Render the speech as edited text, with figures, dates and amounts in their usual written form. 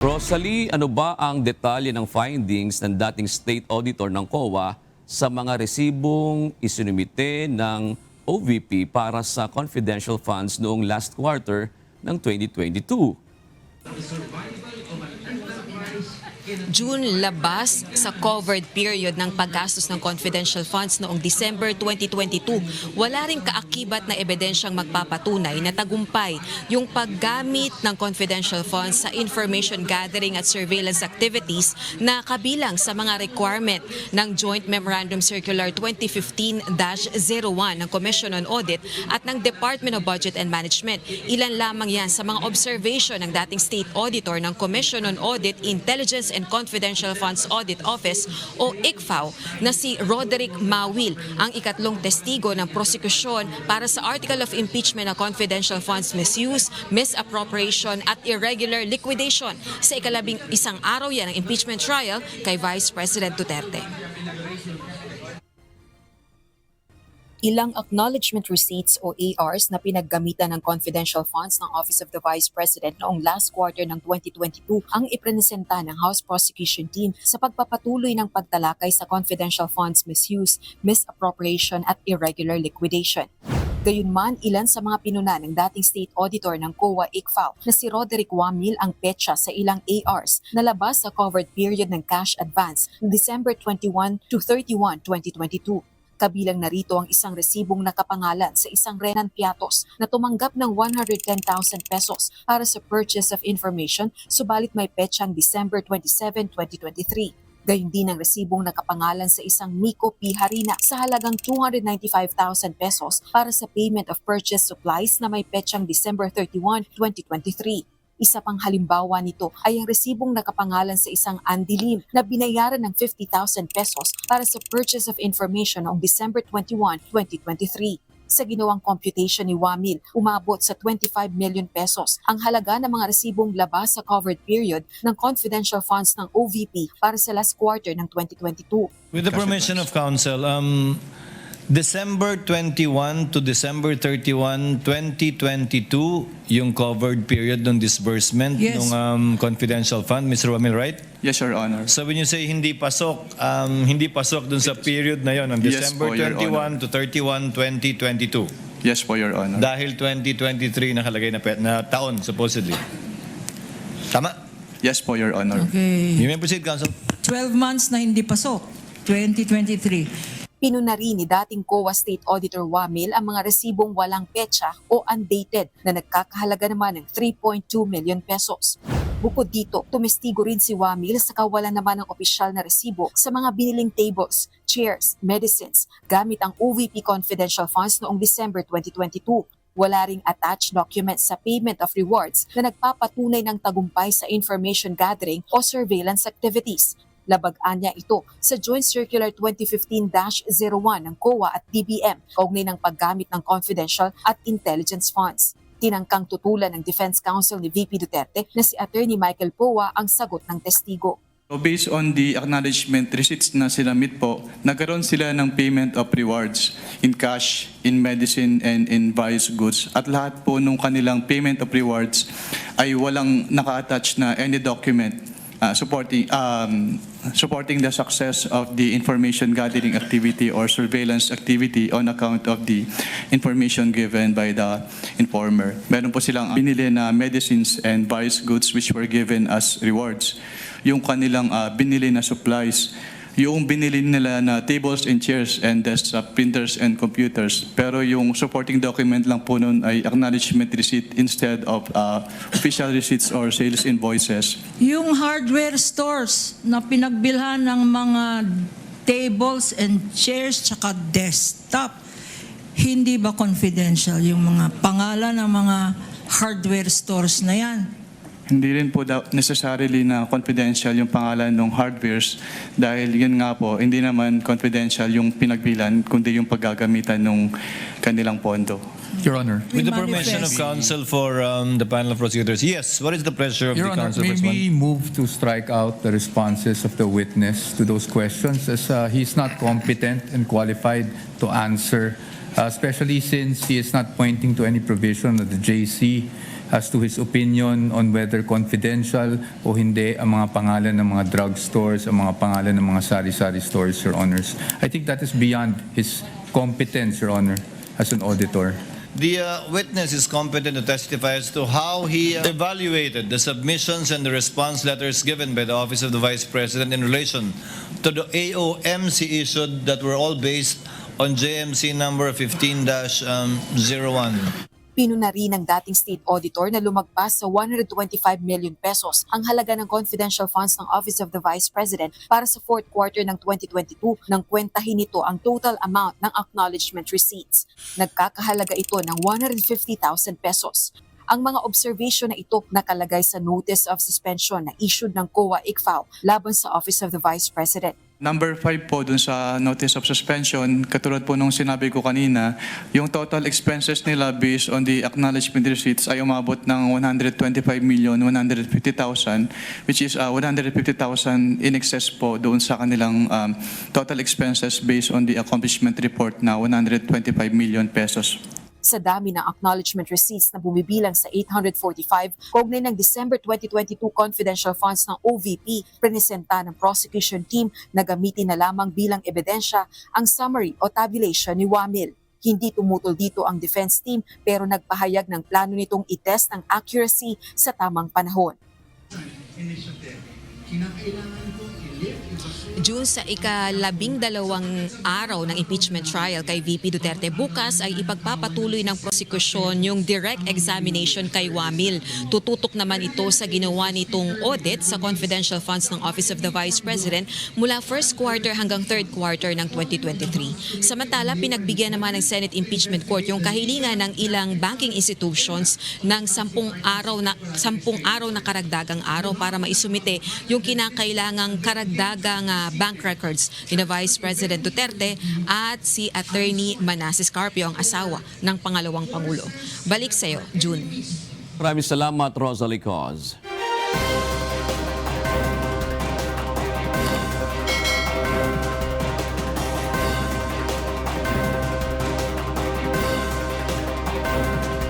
Rosalie, ano ba ang detalye ng findings ng dating State Auditor ng COA sa mga resibong isinumite ng OVP para sa confidential funds noong last quarter ng 2022? June labas sa covered period ng paggastos ng confidential funds noong December 2022. Wala ring kaakibat na ebidensyang magpapatunay na tagumpay yung paggamit ng confidential funds sa information gathering at surveillance activities na kabilang sa mga requirement ng Joint Memorandum Circular 2015-01 ng Commission on Audit at ng Department of Budget and Management. Ilan lamang yan sa mga observation ng dating State Auditor ng Commission on Audit, Intelligence and Confidential Funds Audit Office o ICFAO na si Roderick Mawil, ang ikatlong testigo ng prosekusyon para sa Article of Impeachment ng Confidential Funds Misuse, Misappropriation at Irregular Liquidation sa ika-11 araw yan ng impeachment trial kay Vice President Duterte. Ilang acknowledgement receipts o ARs na pinaggamitan ng confidential funds ng Office of the Vice President noong last quarter ng 2022 ang ipresenta ng House Prosecution Team sa pagpapatuloy ng pagtalakay sa confidential funds misuse, misappropriation at irregular liquidation. Gayunman, ilan sa mga pinuna ng dating State Auditor ng COA ICFAO na si Roderick Wamil ang petsa sa ilang ARs na labas sa covered period ng cash advance ng December 21 to 31, 2022. Kabilang narito ang isang resibong nakapangalan sa isang Renan Piatos na tumanggap ng 110,000 pesos para sa purchase of information subalit may petsang December 27, 2023. Gayun din ang resibong nakapangalan sa isang Miko P. Harina sa halagang 295,000 pesos para sa payment of purchase supplies na may petsang December 31, 2023. Isa pang halimbawa nito ay ang resibong nakapangalan sa isang Andilim na binayaran ng 50,000 pesos para sa purchase of information noong December 21, 2023. Sa ginawang computation ni Wamil, umabot sa 25 million pesos ang halaga ng mga resibong labas sa covered period ng confidential funds ng OVP para sa last quarter ng 2022. With the permission of counsel, December 21 to December 31, 2022, yung covered period ng disbursement ng confidential fund, Mr. Wamil, right? Yes, Your Honor. So when you say hindi pasok dun sa period na yon, ng Yes December po, Your 21 to 31, 2022. Yes po, Your Honor. Dahil 2023 nakalagay na taon, supposedly. Tama? Yes po, Your Honor. Okay. You may proceed, counsel. 12 months na hindi pasok. 2023. Pinuna rin ni dating COA State Auditor Wamil ang mga resibong walang petsa o undated na nagkakahalaga naman ng 3.2 million pesos. Bukod dito, tumestigo rin si Wamil sa kawalan naman ng opisyal na resibo sa mga biniling tables, chairs, medicines gamit ang OVP confidential funds noong December 2022. Wala ring attached documents sa payment of rewards na nagpapatunay ng tagumpay sa information gathering o surveillance activities. Labagaan niya ito sa Joint Circular 2015-01 ng COA at DBM kaugnay ng paggamit ng confidential at intelligence funds. Tinangkang tutulan ng Defense Counsel ni VP Duterte na si Attorney Michael Poa ang sagot ng testigo. So based on the acknowledgement receipts na sinamit po, nagkaroon sila ng payment of rewards in cash, in medicine, and in various goods. At lahat po nung kanilang payment of rewards ay walang naka-attach na any document supporting the success of the information gathering activity or surveillance activity on account of the information given by the informer. Meron po silang binili na medicines and various goods which were given as rewards. Yung kanilang binili na supplies, yung binili nila na tables and chairs and desktop printers and computers. Pero yung supporting document lang po nun ay acknowledgement receipt instead of official receipts or sales invoices. Yung hardware stores na pinagbilhan ng mga tables and chairs tsaka desktop, hindi ba confidential yung mga pangalan ng mga hardware stores na yan? Hindi rin po necessarily na confidential yung pangalan ng hardwares dahil yun nga po, hindi naman confidential yung pinagbilan kundi yung paggagamitan ng kanilang pondo. Your Honor. With the permission of counsel for the panel of prosecutors. Yes, what is the pleasure of Your the Honor, counsel? may we move to strike out the responses of the witness to those questions as he's not competent and qualified to answer, especially since he is not pointing to any provision of the JC as to his opinion on whether confidential o hindi ang mga pangalan ng mga drugstores, ang mga pangalan ng mga sari-sari stores, Your Honors. I think that is beyond his competence, Your Honor, as an auditor. The witness is competent to testify as to how he evaluated the submissions and the response letters given by the Office of the Vice President in relation to the AOMC issued that were all based on JMC number 15-01. Pinuna rin ng dating state auditor na lumagpas sa 125 million pesos ang halaga ng confidential funds ng Office of the Vice President para sa fourth quarter ng 2022 nang kwentahin nito ang total amount ng acknowledgement receipts. Nagkakahalaga ito ng 150,000 pesos. Ang mga observation na ito nakalagay sa Notice of Suspension na issued ng COA-ICFAO laban sa Office of the Vice President. Number 5 po dun sa notice of suspension, katulad po nung sinabi ko kanina, yung total expenses nila based on the acknowledgement receipts ay umabot ng 125,150,000, which is 150,000 in excess po doon sa kanilang total expenses based on the accomplishment report na 125 million pesos. Sa dami ng acknowledgement receipts na bumibilang sa 845, kaugnay ng December 2022 confidential funds ng OVP, presenta ng prosecution team na gamitin na lamang bilang ebidensya ang summary o tabulation ni Wamil. Hindi tumutol dito ang defense team pero nagpahayag ng plano nitong itest ang accuracy sa tamang panahon. June, sa ika-12 araw ng impeachment trial kay VP Duterte, bukas ay ipagpapatuloy ng prosekusyon yung direct examination kay Wamil. Tututok naman ito sa ginawa nitong audit sa confidential funds ng Office of the Vice President mula first quarter hanggang third quarter ng 2023. Samantala, pinagbigyan naman ng Senate Impeachment Court yung kahilingan ng ilang banking institutions ng 10 araw na karagdagang araw para maisumite yung kinakailangang karagdagang bank records ni Vice President Duterte at si Attorney Manasseh Carpio, ang asawa ng pangalawang Pangulo. Balik sa iyo, June. Maraming salamat, Rosalie Cos.